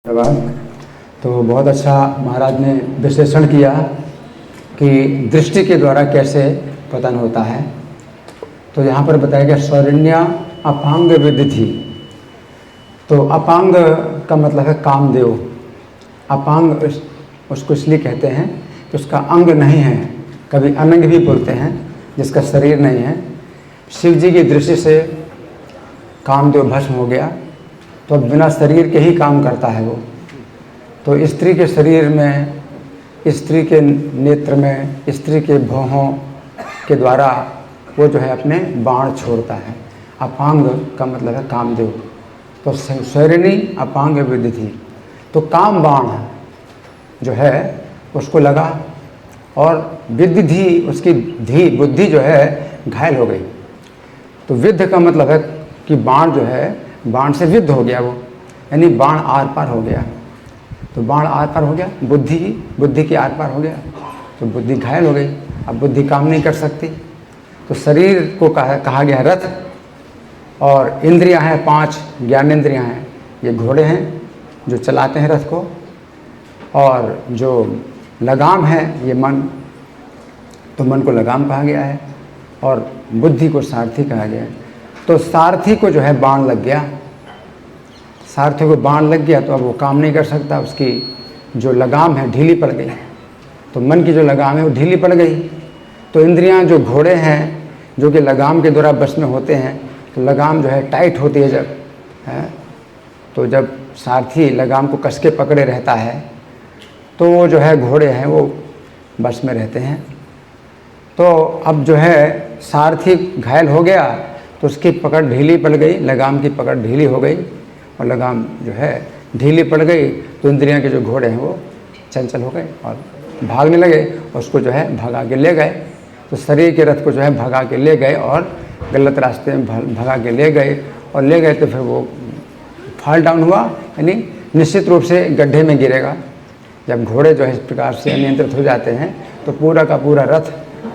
धन्यवाद। तो बहुत अच्छा महाराज ने विश्लेषण किया कि दृष्टि के द्वारा कैसे पतन होता है। तो यहाँ पर बताया गया स्वरण्या अपांग विदिधि। तो अपांग का मतलब है कामदेव। अपांग उसको इसलिए कहते हैं कि उसका अंग नहीं है, कभी अनंग भी बोलते हैं, जिसका शरीर नहीं है। शिव जी की दृष्टि से कामदेव भस्म हो गया, तो अब बिना शरीर के ही काम करता है वो। तो स्त्री के शरीर में, स्त्री के नेत्र में, स्त्री के भौहों के द्वारा वो जो है अपने बाण छोड़ता है। अपांग का मतलब है कामदेव। तो स्वरिणी अपांग विदिधि। तो काम बाण जो है उसको लगा और विदिधि, उसकी धी बुद्धि जो है घायल हो गई। तो विद्ध का मतलब है कि बाण जो है, बाण से विद्ध हो गया वो, यानी बाण आर पार हो गया। तो बाण आर पार हो गया, बुद्धि की आर पार हो गया, तो बुद्धि घायल हो गई। अब बुद्धि काम नहीं कर सकती। तो शरीर को कहा गया रथ, और इंद्रियां हैं 5 ज्ञानेंद्रियां हैं, ये घोड़े हैं जो चलाते हैं रथ को, और जो लगाम है ये मन, तो मन को लगाम कहा गया है, और बुद्धि को सारथी कहा गया है। तो सारथी को जो है बाण लग गया, सारथी को बाण लग गया, तो अब वो काम नहीं कर सकता, उसकी जो लगाम है ढीली पड़ गई। तो मन की जो लगाम है वो ढीली पड़ गई। तो इंद्रियां जो घोड़े हैं जो कि लगाम के द्वारा बस में होते हैं, तो लगाम जो है टाइट होती है जब है, तो जब सारथी लगाम को कस के पकड़े रहता है तो वो जो है घोड़े हैं वो बस में रहते हैं। तो अब जो है सारथी घायल हो गया, तो उसकी पकड़ ढीली पड़ गई, लगाम की पकड़ ढीली हो गई, और लगाम जो है ढीली पड़ गई, तो इंद्रियां के जो घोड़े हैं वो चंचल हो गए और भागने लगे, उसको जो है भगा के ले गए। तो शरीर के रथ को जो है भगा के ले गए और गलत रास्ते में भगा के ले गए, और ले गए तो फिर वो फॉल डाउन हुआ, यानी निश्चित रूप से गड्ढे में गिरेगा। जब घोड़े जो है इस प्रकार से अनियंत्रित हो जाते हैं तो पूरा का पूरा रथ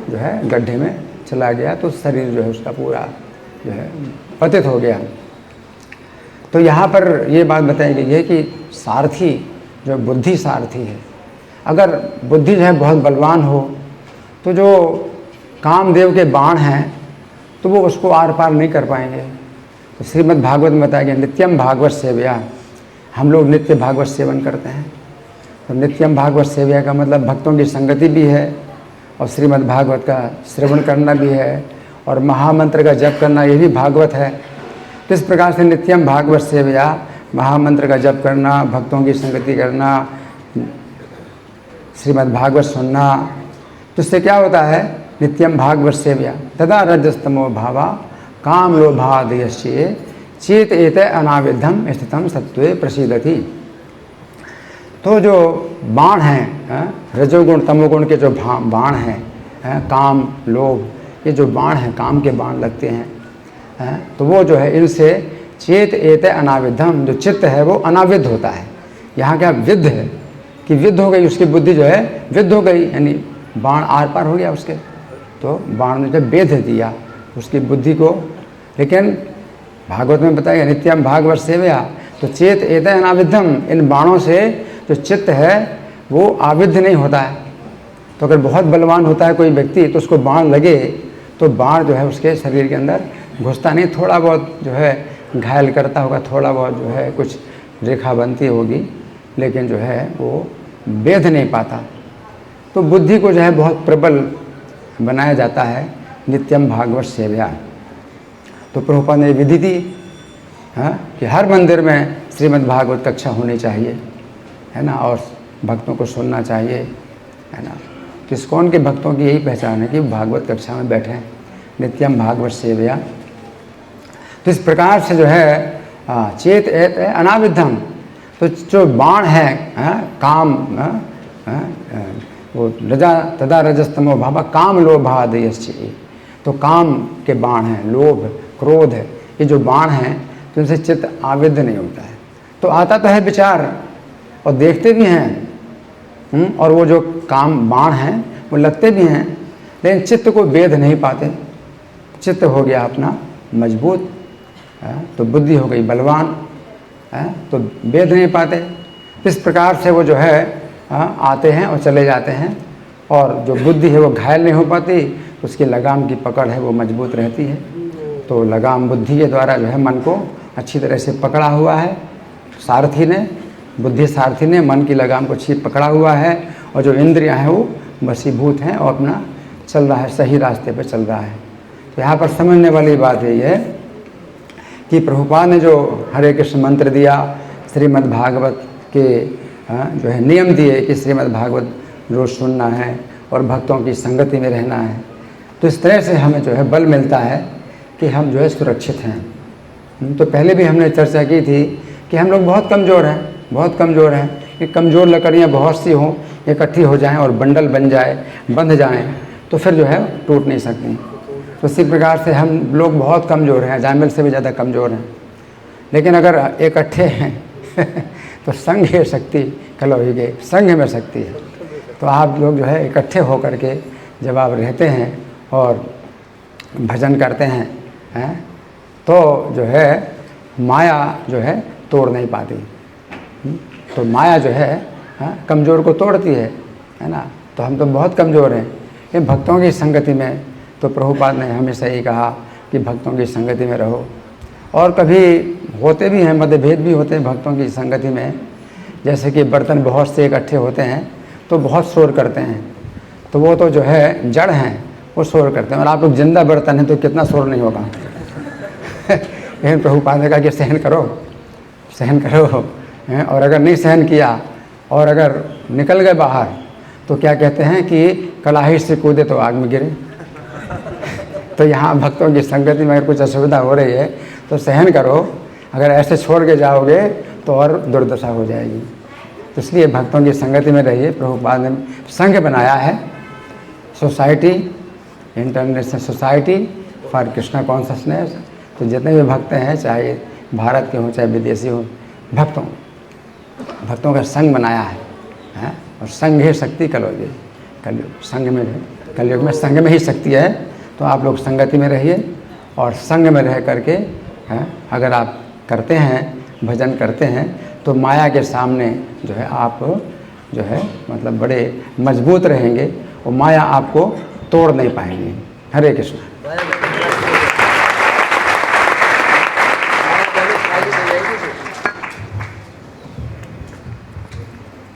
जो है गड्ढे में चला गया, तो शरीर जो है उसका पूरा जो है पतित हो गया। तो यहाँ पर ये बात बताई गई है कि सारथी जो बुद्धि सारथी है, अगर बुद्धि जो है बहुत बलवान हो तो जो कामदेव के बाण हैं तो वो उसको आर पार नहीं कर पाएंगे। तो श्रीमद् भागवत में बताया गया नित्यम भागवत सेवया, हम लोग नित्य भागवत सेवन करते हैं। तो नित्यम भागवत सेवया का मतलब भक्तों की संगति भी है, और श्रीमद् भागवत का श्रवण करना भी है, और महामंत्र का जप करना, ये भी भागवत है। तो इस प्रकार से नित्यम भागवत सेवया, महामंत्र का जप करना, भक्तों की संगति करना, श्रीमद् भागवत सुनना, तो इससे क्या होता है, नित्यम भागवत सेवया तदा रजस्तमो भावा काम लोभादयश्चे चेत एते अनाविद्धम स्थितम सत्त्वे प्रसीदति। तो जो बाण हैं, रजोगुण तमोगुण के जो बाण हैं, काम लोभ, ये जो बाण हैं काम के बाण लगते हैं, तो वो जो है इनसे चेत एते अनाविद्धम, जो चित्त है वो अनाविद्ध होता है। यहाँ क्या विद्ध है कि विद्ध हो गई, उसकी बुद्धि जो है विद्ध हो गई, यानी बाण आर पार हो गया उसके। तो बाण ने जब बेध दिया उसकी बुद्धि को। लेकिन भागवत में बताया नित्यम भागवत सेवया, तो चेत एते अनाविद्धम, इन बाणों से जो चित्त है वो आविद्ध नहीं होता है। तो अगर बहुत बलवान होता है कोई व्यक्ति तो उसको बाण लगे तो बाण जो है उसके शरीर के अंदर घुसता नहीं, थोड़ा बहुत जो है घायल करता होगा, थोड़ा बहुत जो है कुछ रेखा बनती होगी, लेकिन जो है वो बेध नहीं पाता। तो बुद्धि को जो है बहुत प्रबल बनाया जाता है नित्यम भागवत सेवया। तो प्रभुपाद ने विधि दी कि हर मंदिर में श्रीमद् भागवत कक्षा होनी चाहिए, है ना, और भक्तों को सुनना चाहिए, है ना। किसकौन के भक्तों की यही पहचान है कि भागवत कक्षा में बैठे हैं, नित्यम भागवत सेवया। तो इस प्रकार से जो है चेत एत अनाविद्धम, तो जो बाण है काम, वो रजा तदा रजस्तमो भावा काम लोभादयश्चे, तो काम के बाण हैं, लोभ क्रोध है, ये जो बाण हैं तो इनसे चित्त आविद्ध नहीं होता है। तो आता तो है विचार और देखते भी हैं, और वो जो काम बाण हैं वो लगते भी हैं, लेकिन चित्त को वेध नहीं पाते। चित्त हो गया अपना मजबूत, तो बुद्धि हो गई बलवान, तो वेद नहीं पाते। इस प्रकार से वो जो है आते हैं और चले जाते हैं, और जो बुद्धि है वो घायल नहीं हो पाती, उसकी लगाम की पकड़ है वो मजबूत रहती है। तो लगाम बुद्धि के द्वारा जो है मन को अच्छी तरह से पकड़ा हुआ है सारथी ने, बुद्धि सारथी ने मन की लगाम को अच्छी पकड़ा हुआ है, और जो इंद्रियां हैं वो वशीभूत हैं और अपना चल रहा है, सही रास्ते पर चल रहा है। तो यहाँ पर समझने वाली बात यही है कि प्रभुपाद ने जो हरे कृष्ण मंत्र दिया, श्रीमद् भागवत के जो है नियम दिए कि श्रीमद् भागवत रोज़ सुनना है और भक्तों की संगति में रहना है, तो इस तरह से हमें जो है बल मिलता है कि हम जो है सुरक्षित हैं। तो पहले भी हमने चर्चा की थी कि हम लोग बहुत कमज़ोर हैं, बहुत कमज़ोर हैं, कि कमज़ोर लकड़ियाँ बहुत सी हों, इकट्ठी हो जाएं और बंडल बन जाए, बंध जाएं, तो फिर जो है टूट नहीं सकती। तो इसी प्रकार से हम लोग बहुत कमज़ोर हैं, जामिल से भी ज़्यादा कमज़ोर हैं, लेकिन अगर इकट्ठे हैं तो संघ है शक्ति, कलौही के संघ में शक्ति है। तो आप लोग जो है इकट्ठे होकर के जब आप रहते हैं और भजन करते हैं तो जो है माया जो है तोड़ नहीं पाती। तो माया जो है कमज़ोर को तोड़ती है ना। तो हम तो बहुत कमज़ोर हैं, ये भक्तों की संगति में, तो प्रभुपाद ने हमेशा यही कहा कि भक्तों की संगति में रहो। और कभी होते भी हैं, मतभेद भी होते हैं भक्तों की संगति में, जैसे कि बर्तन बहुत से इकट्ठे होते हैं तो बहुत शोर करते हैं, तो वो तो जो है जड़ हैं, वो शोर करते हैं, और आप लोग जिंदा बर्तन हैं तो कितना शोर नहीं होगा। लेकिन प्रभुपाद ने कहा कि सहन करो, सहन करो, और अगर नहीं सहन किया और अगर निकल गए बाहर तो क्या कहते हैं कि कलाही से कूदे तो आग में गिरे। तो यहाँ भक्तों की संगति में अगर कुछ असुविधा हो रही है तो सहन करो, अगर ऐसे छोड़ के जाओगे तो और दुर्दशा हो जाएगी। तो इसलिए भक्तों की संगति में रहिए। प्रभुपाद ने संघ बनाया है, society, international society for Krishna consciousness. तो जितने भी भक्त हैं, चाहे भारत के हों चाहे विदेशी हों, भक्तों का संघ बनाया है, और संघ है शक्ति कलयुग, कलयुग संघ में है, कलयुग में संघ में ही शक्ति है। तो आप लोग संगति में रहिए, और संघ में रह करके अगर आप करते हैं, भजन करते हैं, तो माया के सामने जो है आप जो है मतलब बड़े मजबूत रहेंगे, और माया आपको तोड़ नहीं पाएंगी। हरे कृष्ण।